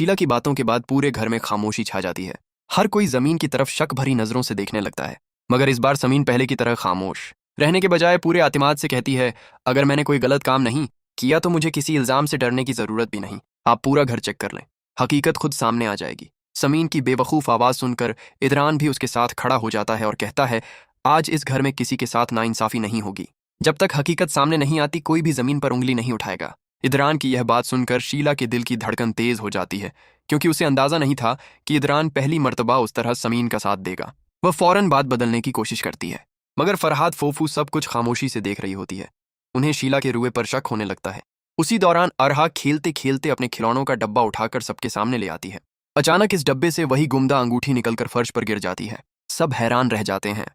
शीला की बातों के बाद पूरे घर में खामोशी छा जाती है। हर कोई जमीन की तरफ शक भरी नजरों से देखने लगता है, मगर इस बार जमीन पहले की तरह खामोश रहने के बजाय पूरे आतिमाद से कहती है, अगर मैंने कोई गलत काम नहीं किया तो मुझे किसी इल्जाम से डरने की जरूरत भी नहीं। आप पूरा घर चेक कर लें, हकीकत खुद सामने आ जाएगी। समीन की बेवकूफ आवाज सुनकर इदरान भी उसके साथ खड़ा हो जाता है और कहता है, आज इस घर में किसी के साथ नाइंसाफी नहीं होगी। जब तक हकीकत सामने नहीं आती कोई भी जमीन पर उंगली नहीं उठाएगा। इदरान की यह बात सुनकर शीला के दिल की धड़कन तेज हो जाती है, क्योंकि उसे अंदाजा नहीं था कि इदरान पहली मर्तबा उस तरह समीन का साथ देगा। वह फौरन बात बदलने की कोशिश करती है, मगर फरहाद फोफू सब कुछ खामोशी से देख रही होती है। उन्हें शीला के रुए पर शक होने लगता है। उसी दौरान अरहा खेलते खेलते अपने खिलौनों का डब्बा उठाकर सबके सामने ले आती है। अचानक इस डब्बे से वही गुमदा अंगूठी निकलकर फर्श पर गिर जाती है। सब हैरान रह जाते हैं।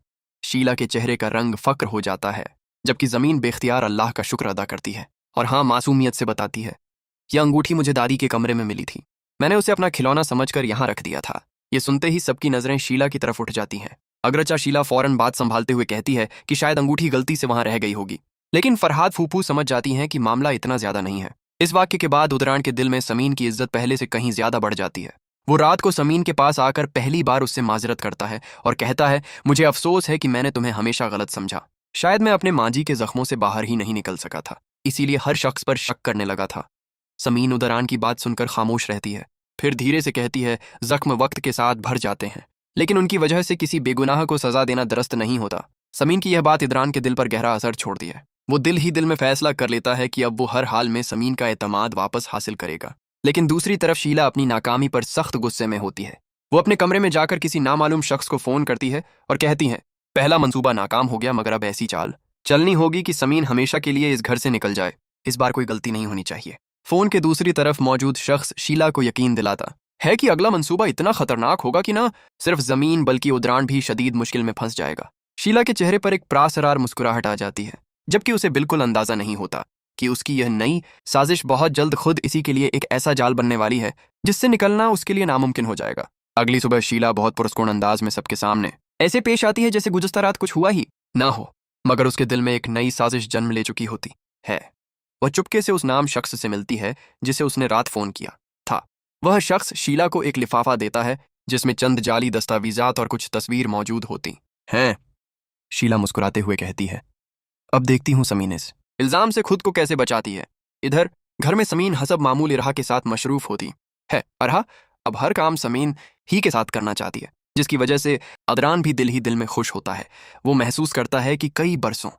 शीला के चेहरे का रंग फक्र हो जाता है, जबकि जमीन बेख्तियार अल्लाह का शुक्र अदा करती है और हाँ, मासूमियत से बताती है, यह अंगूठी मुझे दादी के कमरे में मिली थी। मैंने उसे अपना खिलौना समझकर यहाँ रख दिया था। ये सुनते ही सबकी नजरें शीला की तरफ उठ जाती हैं। अग्रचा शीला फौरन बात संभालते हुए कहती है कि शायद अंगूठी गलती से वहां रह गई होगी, लेकिन फरहाद फूफू समझ जाती हैं कि मामला इतना ज्यादा नहीं है। इस वाक्य के बाद उदरान के दिल में समीन की इज्जत पहले से कहीं ज्यादा बढ़ जाती है। वो रात को समीन के पास आकर पहली बार उससे माजरत करता है और कहता है, मुझे अफसोस है कि मैंने तुम्हें हमेशा गलत समझा। शायद मैं अपने मांझी के जख्मों से बाहर ही नहीं निकल सका था, इसीलिए हर शख्स पर शक करने लगा था। समीन उदरान की बात सुनकर खामोश रहती है, फिर धीरे से कहती है, जख्म वक्त के साथ भर जाते हैं, लेकिन उनकी वजह से किसी बेगुनाह को सजा देना दुरुस्त नहीं होता। समीन की यह बात इदरान के दिल पर गहरा असर छोड़ती है। वो दिल ही दिल में फैसला कर लेता है कि अब वो हर हाल में समीन का एतमाद वापस हासिल करेगा। लेकिन दूसरी तरफ शीला अपनी नाकामी पर सख्त गुस्से में होती है। वो अपने कमरे में जाकर किसी नामालूम शख्स को फोन करती है और कहती है, पहला मंसूबा नाकाम हो गया, मगर अब ऐसी चाल चलनी होगी कि समीन हमेशा के लिए इस घर से निकल जाए। इस बार कोई गलती नहीं होनी चाहिए। फोन के दूसरी तरफ मौजूद शख्स शीला को यकीन दिलाता है कि अगला मंसूबा इतना खतरनाक होगा कि न सिर्फ जमीन बल्कि उदरान भी शदीद मुश्किल में फंस जाएगा। शीला के चेहरे पर एक प्रासरार मुस्कुराहट आ जाती है, जबकि उसे बिल्कुल अंदाजा नहीं होता कि उसकी यह नई साजिश बहुत जल्द खुद इसी के लिए एक ऐसा जाल बनने वाली है जिससे निकलना उसके लिए नामुमकिन हो जाएगा। अगली सुबह शीला बहुत पुरस्कुन अंदाज में सबके सामने ऐसे पेश आती है जैसे गुज़श्ता रात कुछ हुआ ही ना हो, मगर उसके दिल में एक नई साजिश जन्म ले चुकी होती है। वह चुपके से उस नाम शख्स से मिलती है जिसे उसने रात फोन किया था। वह शख्स शीला को एक लिफाफा देता है जिसमें चंद जाली दस्तावेजात और कुछ तस्वीर मौजूद होती हैं। शीला मुस्कुराते हुए कहती है, अब देखती हूँ समीन इस इल्जाम से खुद को कैसे बचाती है। इधर घर में समीन हसब मामूल इरहा के साथ मशरूफ होती है। अरहा अब हर काम समीन ही के साथ करना चाहती है, जिसकी वजह से अदरान भी दिल ही दिल में खुश होता है। वो महसूस करता है कि कई बरसों